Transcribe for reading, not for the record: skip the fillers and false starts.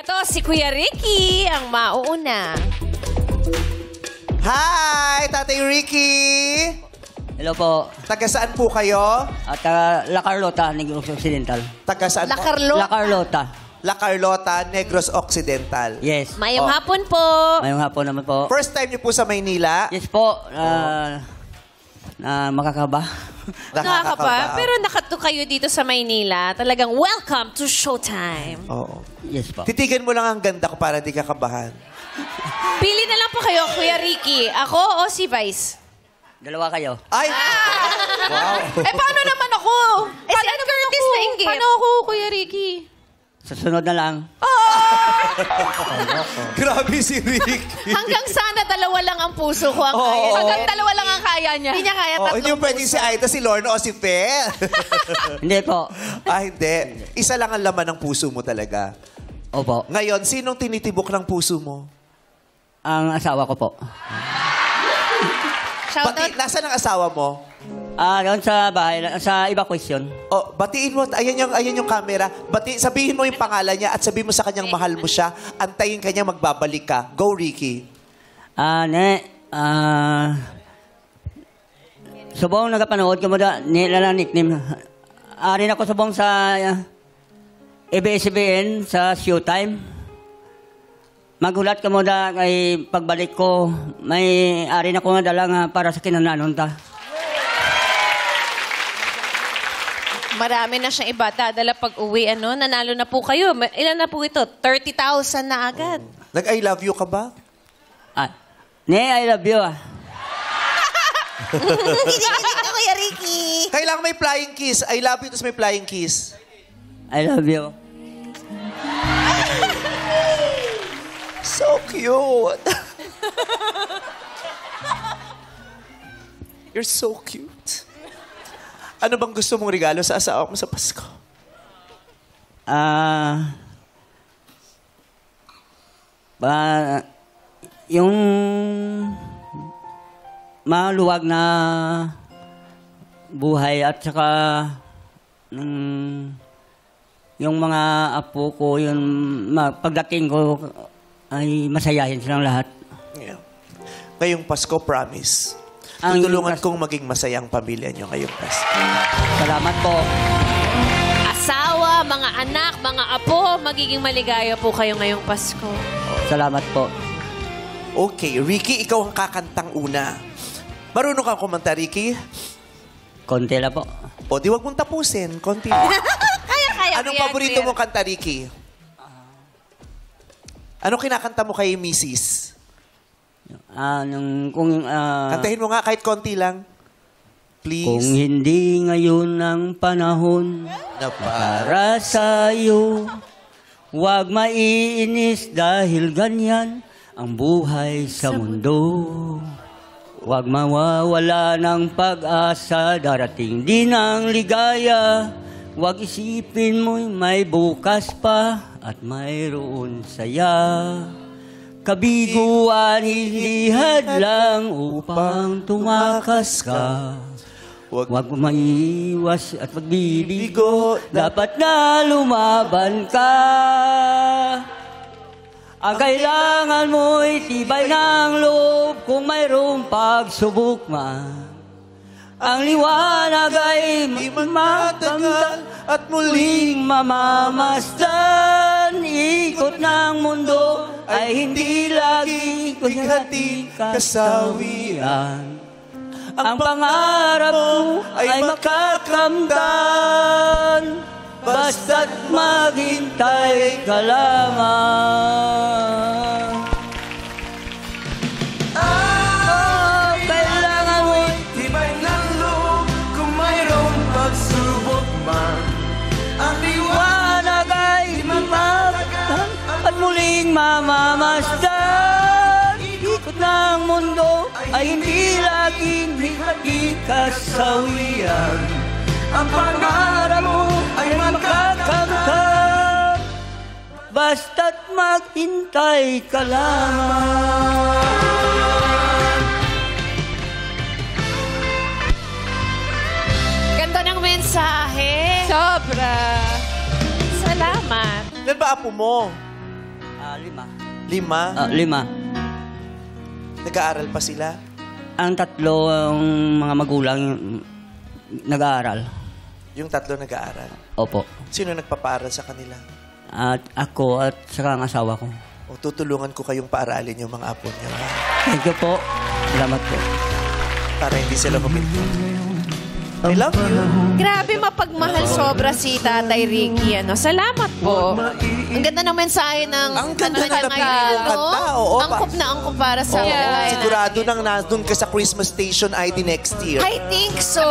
Eto, si Kuya Ricky ang mauuna. Hi, Tatay Ricky! Hello po. Taga saan po kayo? At La Carlota, Negros Occidental. Taga saan La po? Carlo. La Carlota. La Carlota, Negros Occidental. Yes. Mayong hapon po. Ngayong hapon naman po. First time niyo po sa Maynila? Yes po. Makakaba. Nakakapa. Pero nakato kayo dito sa Maynila. Talagang welcome to Showtime. Oo. Yes po. Titigan mo lang ang ganda ko para di ka kabahan. Pili na lang po kayo, Kuya Ricky. Ako o si Vice? Dalawa kayo. Ay! Wow! Paano naman ako? Si Ann Curtis na inggit. Paano ako, Kuya Ricky? Susunod na lang. Grabe si Ricky. Hanggang sana dalawa lang ang puso ko ang kaya. Oo. Hanggang dalawa lang ang kaya niya. Hindi niya kaya Oh, hindi mo pwedeng si Aida, si Lorna o si Fe. Hindi po. Hindi. Isa lang ang laman ng puso mo talaga. Opo. Ngayon, sinong tinitibok ng puso mo? Ang asawa ko po. Shoutout. Nasaan ang asawa mo? Doon sa bahay, sa evacuation. Oh, batiin mo. Ayan yung camera. Sabihin mo yung pangalan niya at sabihin mo sa kanyang mahal mo siya. Antayin kanya magbabalik ka. Go, Ricky. Subong nagapanood ko mo da, nila lang nickname. Rin ako subong sa ABS-CBN sa Showtime. Magulat ka mo da kay pagbalik ko, may arin ako nga dala nga para sa kinananon ta. Marami na siyang iba. Dadala pag-uwi, nanalo na po kayo. Ilan na po ito? 30,000 na agad. Nag-I love you ka ba? I love you Hindi ka, Kuya Ricky. Kailangan may flying kiss. I love you, tapos may flying kiss. I love you. So cute. You're so cute. Ano bang gusto mong regalo sa asawa mo sa Pasko? Yung maluwag na buhay at saka yung mga apo ko, yung pagdating ko ay masayahin silang lahat. Yeah. Ngayong Pasko, promise. Ang Tutulungan kong maging masayang pamilya niyo ngayong Pasko. Salamat po. Asawa, mga anak, mga apo, magiging maligaya po kayo ngayong Pasko. Salamat po. Okay, Ricky, ikaw ang kakantang una. Marunong kang kumanta, Ricky? Konti lang po. O, di wag mong tapusin. Konti lang. Kaya. Anong paborito mong kanta, Ricky? Anong kinakanta mo kay Mrs.? Ah. Kantahin mo nga kahit konti lang. Please. Kung hindi ngayon ang panahon Na para sa'yo, huwag maiinis dahil ganyan ang buhay sa mundo. Huwag mawawala ng pag-asa, darating din ang ligaya. Huwag isipin mo'y may bukas pa at mayroon saya. Kabiguan hindi hadlang upang tumakas ka. Huwag maiiwas at pagbibigo, dapat na lumaban ka. Ang kailangan mo'y tibay ng loob kung mayroong pagsubok man. Ang liwanag ay matagal at muling mamamasdan. Ikot ng mundo ay hindi lagi kunyati kasawian. Ang pangarap mo ay makakamtan, basta't maghintay ka lamang. Kailangan mo'y Tibay ng loob kung mayroong pagsubok man. Ang liwanag ay mamamasdan at muling mamamasdan. Ikot ng mundo ay hindi laging may kasawian. ang pangarap mo ay Makakamtan, basta't maghintay ka lamang. Ganda ng mensahe. Sobra. Salamat. Yan ba apo mo? 5. 5? 5. Nag-aaral pa sila? Ang 3 ang mga magulang nag-aaral. Yung 3 nag-aaral? Opo. Sino nagpapaaral sa kanila? At ako at saka ang asawa ko. O tutulungan ko kayong paaralin yung mga apo niyo. Ha? Thank you po. Salamat po. Para hindi sila huminto. I love you. Grabe mapagmahal sobra si Tatay Ricky. Ano? Salamat po. Ang ganda ng mensahe ng Ang ganda kanta na niya, napili mong kanta. Oo, angkop na angkop para sa buhay. Sigurado nang nandun ka sa Christmas Station ID next year. I think so.